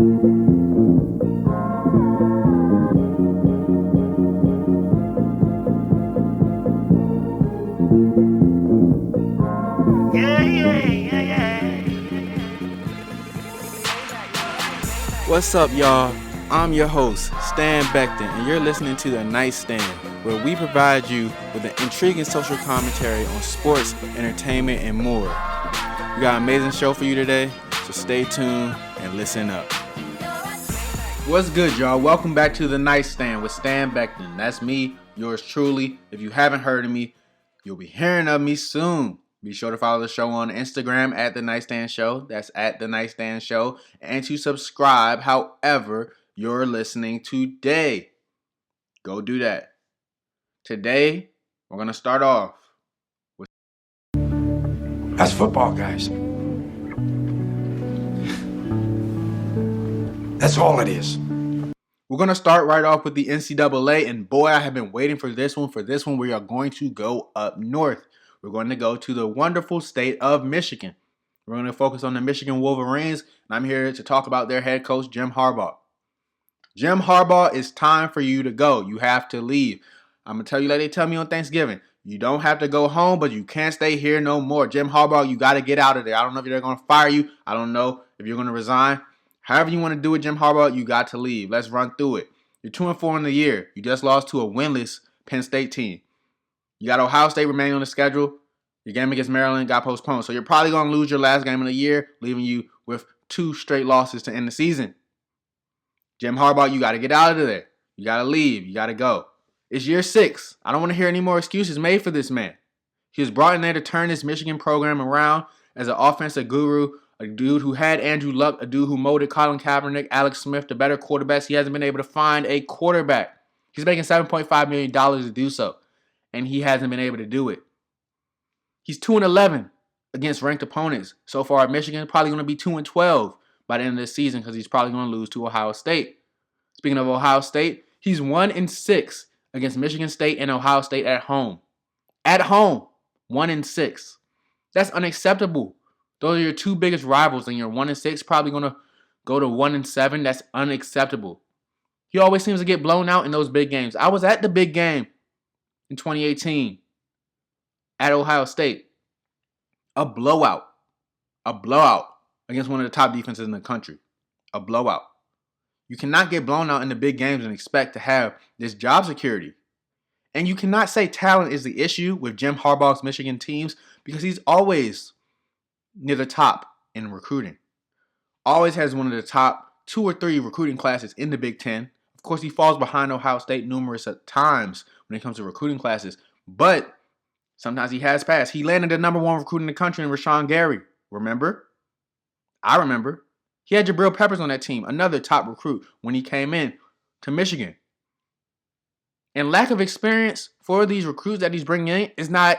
What's up, y'all? I'm your host, Stan Beckton, and you're listening to the NightStand, where we provide you with an intriguing social commentary on sports, entertainment, and more. We got an amazing show for you today, so stay tuned and listen up. What's good, y'all? Welcome back to the NightStand with Stan Beckton. That's me, yours truly. If you haven't heard of me, you'll be hearing of me soon. Be sure to follow the show on Instagram at The NightStand Show. That's at The NightStand Show. And to subscribe however you're listening today. Go do that. Today, we're going to start off with... That's football, guys. That's all it is. We're going to start right off with the NCAA. And boy, I have been waiting for this one. For this one, we are going to go up north. We're going to go to the wonderful state of Michigan. We're going to focus on the Michigan Wolverines, and I'm here to talk about their head coach, Jim Harbaugh. Jim Harbaugh, it's time for you to go. You have to leave. I'm going to tell you like they tell me on Thanksgiving. You don't have to go home, but you can't stay here no more. Jim Harbaugh, you got to get out of there. I don't know if they're going to fire you. I don't know if you're going to resign. However you want to do it, Jim Harbaugh, you got to leave. Let's run through it. You're 2-4 in the year. You just lost to a winless Penn State team. You got Ohio State remaining on the schedule. Your game against Maryland got postponed. So you're probably going to lose your last game of the year, leaving you with 2 straight losses to end the season. Jim Harbaugh, you got to get out of there. You got to leave. You got to go. It's year 6. I don't want to hear any more excuses made for this man. He was brought in there to turn this Michigan program around as an offensive guru, a dude who had Andrew Luck, a dude who molded Colin Kaepernick, Alex Smith, the better quarterbacks. He hasn't been able to find a quarterback. He's making $7.5 million to do so, and he hasn't been able to do it. He's 2-11 against ranked opponents so far at Michigan. Probably going to be 2-12 by the end of the season because he's probably going to lose to Ohio State. Speaking of Ohio State, he's 1-6 against Michigan State and Ohio State at home. At home, 1-6. That's unacceptable. Those are your 2 biggest rivals, and you're 1-6, probably going to go to 1-7. That's unacceptable. He always seems to get blown out in those big games. I was at the big game in 2018 at Ohio State. A blowout against one of the top defenses in the country. A blowout. You cannot get blown out in the big games and expect to have this job security. And you cannot say talent is the issue with Jim Harbaugh's Michigan teams because he's always near the top in recruiting. Always has one of the top 2 or 3 recruiting classes in the Big Ten. Of course, he falls behind Ohio State numerous times when it comes to recruiting classes. But sometimes he has passed. He landed the number 1 recruit in the country in Rashawn Gary. Remember? I remember. He had Jabril Peppers on that team, another top recruit when he came in to Michigan. And lack of experience for these recruits that he's bringing in is not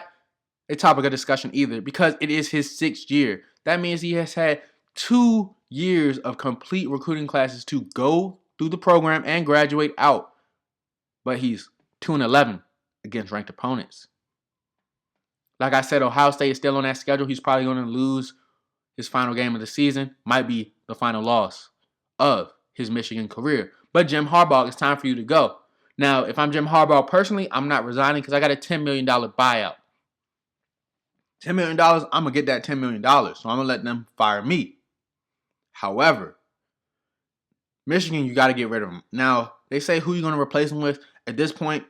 a topic of discussion either because it is his 6th year. That means he has had 2 years of complete recruiting classes to go through the program and graduate out. But he's 2-11 against ranked opponents. Like I said, Ohio State is still on that schedule. He's probably going to lose his final game of the season. Might be the final loss of his Michigan career. But Jim Harbaugh, it's time for you to go. Now, if I'm Jim Harbaugh personally, I'm not resigning because I got a $10 million buyout. $10 million, I'm going to get that $10 million. So I'm going to let them fire me. However, Michigan, you got to get rid of him. Now, they say who you're going to replace him with. At this point,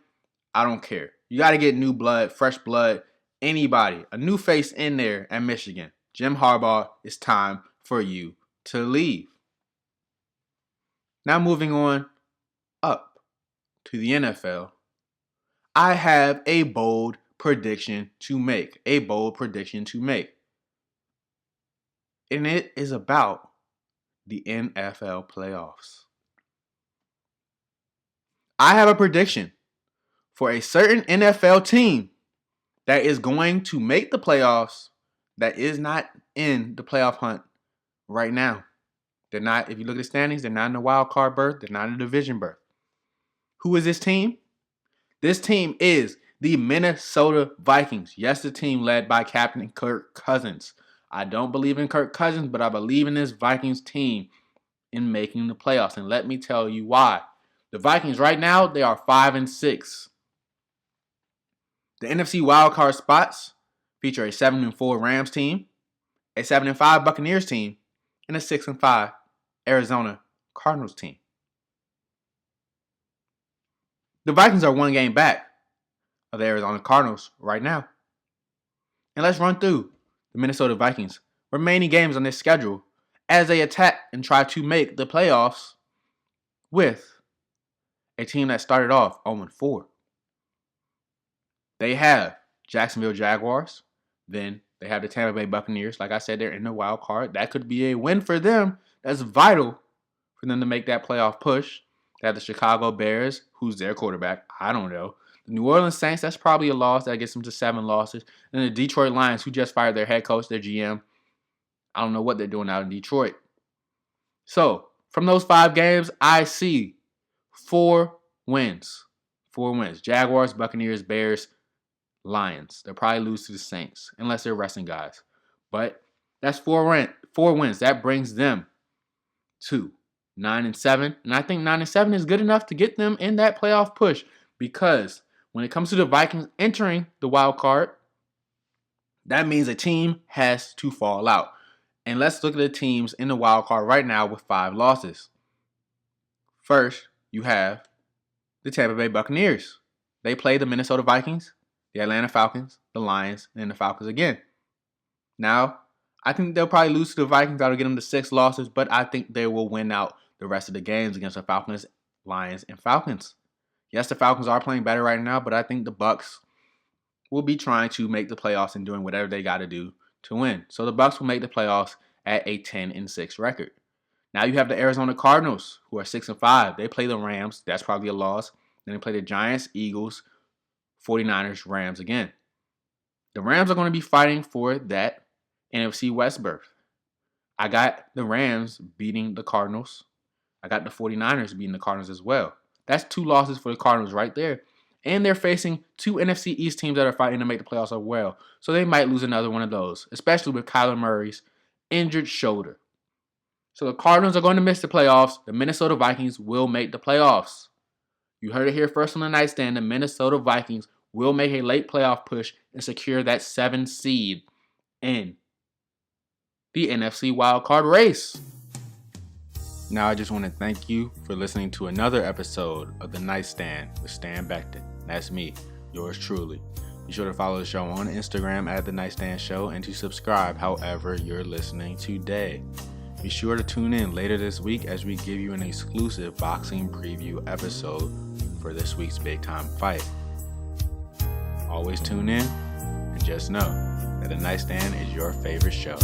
I don't care. You got to get new blood, fresh blood, anybody, a new face in there at Michigan. Jim Harbaugh, it's time for you to leave. Now moving on up to the NFL. I have a bold prediction to make. And it is about the NFL playoffs. I have a prediction for a certain NFL team that is going to make the playoffs that is not in the playoff hunt right now. They're not, if you look at the standings, they're not in the wild card berth. They're not in the division berth. Who is this team? This team is the Minnesota Vikings. Yes, the team led by Captain Kirk Cousins. I don't believe in Kirk Cousins, but I believe in this Vikings team. in making the playoffs, and let me tell you why. The Vikings right now, they are 5-6. The NFC wildcard spots feature a 7-4 Rams team, a 7-5 Buccaneers team, and a 6-5 Arizona Cardinals team. The Vikings are one game back of the Arizona Cardinals right now. And let's run through the Minnesota Vikings' remaining games on this schedule as they attack and try to make the playoffs with a team that started off 0-4. They have Jacksonville Jaguars. Then they have the Tampa Bay Buccaneers. Like I said, they're in the wild card. That could be a win for them. That's vital for them to make that playoff push. They have the Chicago Bears. Who's their quarterback? I don't know. The New Orleans Saints, that's probably a loss. That gets them to 7 losses. And the Detroit Lions, who just fired their head coach, their GM. I don't know what they're doing out in Detroit. So, from those 5 games, I see 4 wins. 4 wins. Jaguars, Buccaneers, Bears, Lions. They'll probably lose to the Saints, unless they're resting guys. But that's 4 wins. That brings them to 9-7. And I think 9-7 is good enough to get them in that playoff push. Because when it comes to the Vikings entering the wild card, that means a team has to fall out. And let's look at the teams in the wild card right now with 5 losses. First, you have the Tampa Bay Buccaneers. They play the Minnesota Vikings, the Atlanta Falcons, the Lions, and the Falcons again. Now, I think they'll probably lose to the Vikings. That'll get them to 6 losses, but I think they will win out the rest of the games against the Falcons, Lions, and Falcons. Yes, the Falcons are playing better right now, but I think the Bucs will be trying to make the playoffs and doing whatever they got to do to win. So the Bucs will make the playoffs at a 10-6 record. Now you have the Arizona Cardinals, who are 6-5. They play the Rams. That's probably a loss. Then they play the Giants, Eagles, 49ers, Rams again. The Rams are going to be fighting for that NFC West berth. I got the Rams beating the Cardinals. I got the 49ers beating the Cardinals as well. That's 2 losses for the Cardinals right there. And they're facing 2 NFC East teams that are fighting to make the playoffs as well. So they might lose another one of those, especially with Kyler Murray's injured shoulder. So the Cardinals are going to miss the playoffs. The Minnesota Vikings will make the playoffs. You heard it here first on the Nightstand. The Minnesota Vikings will make a late playoff push and secure that 7th seed in the NFC wildcard race. Now I just want to thank you for listening to another episode of the Nightstand with Stan Becton. That's me, yours truly. Be sure to follow the show on Instagram at The Nightstand Show and to subscribe however you're listening today. Be sure to tune in later this week as we give you an exclusive boxing preview episode for this week's big time fight. Always tune in and just know that The Nightstand is your favorite show.